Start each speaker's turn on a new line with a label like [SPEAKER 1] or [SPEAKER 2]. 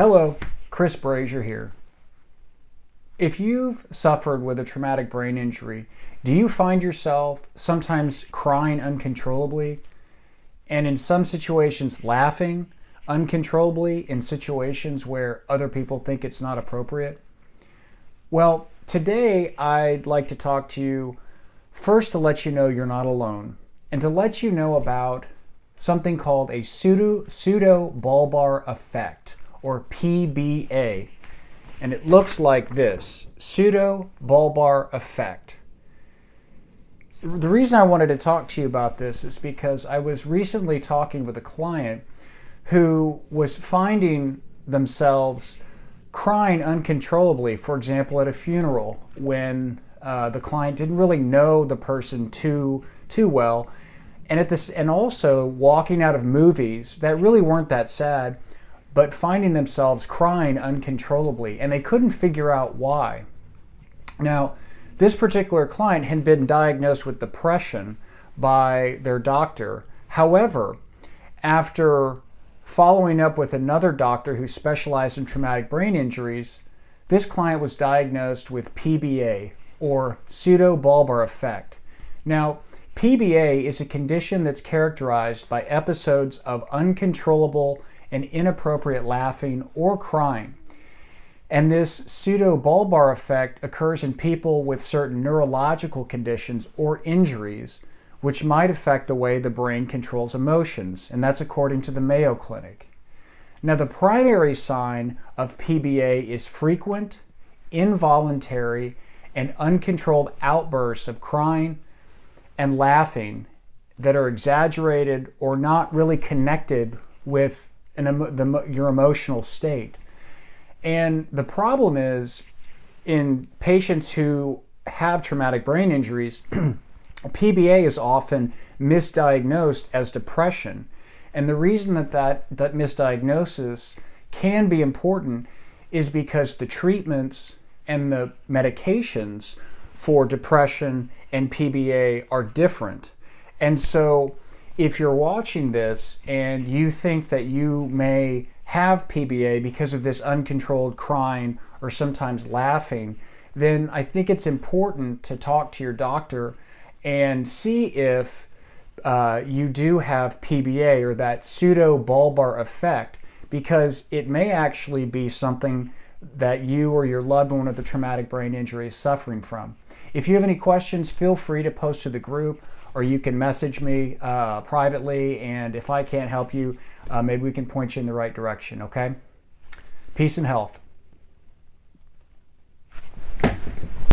[SPEAKER 1] Hello, Chris Brasure here. If you've suffered with a traumatic brain injury, do you find yourself sometimes crying uncontrollably and in some situations laughing uncontrollably in situations where other people think it's not appropriate? Well, today I'd like to talk to you first to let you know you're not alone and to let you know about something called a pseudo-bulbar effect, or PBA. And it looks like this, pseudo-bulbar effect. The reason I wanted to talk to you about this is because I was recently talking with a client who was finding themselves crying uncontrollably, for example, at a funeral when the client didn't really know the person too well, and also walking out of movies that really weren't that sad, but finding themselves crying uncontrollably, and they couldn't figure out why. Now, this particular client had been diagnosed with depression by their doctor. However, after following up with another doctor who specialized in traumatic brain injuries, this client was diagnosed with PBA, or pseudo-bulbar effect. Now, PBA is a condition that's characterized by episodes of uncontrollable and inappropriate laughing or crying. And this pseudo-bulbar effect occurs in people with certain neurological conditions or injuries, which might affect the way the brain controls emotions, and that's according to the Mayo Clinic. Now, the primary sign of PBA is frequent, involuntary, and uncontrolled outbursts of crying and laughing that are exaggerated or not really connected with your emotional state. And the problem is, in patients who have traumatic brain injuries, PBA is often misdiagnosed as depression. And the reason that misdiagnosis can be important is because the treatments and the medications for depression and PBA are different. And so if you're watching this and you think that you may have PBA because of this uncontrolled crying or sometimes laughing, then I think it's important to talk to your doctor and see if you do have PBA, or that pseudo-bulbar effect, because it may actually be something that you or your loved one with a traumatic brain injury is suffering from. If you have any questions, feel free to post to the group, or you can message me privately, and if I can't help you, maybe we can point you in the right direction, okay? Peace and health.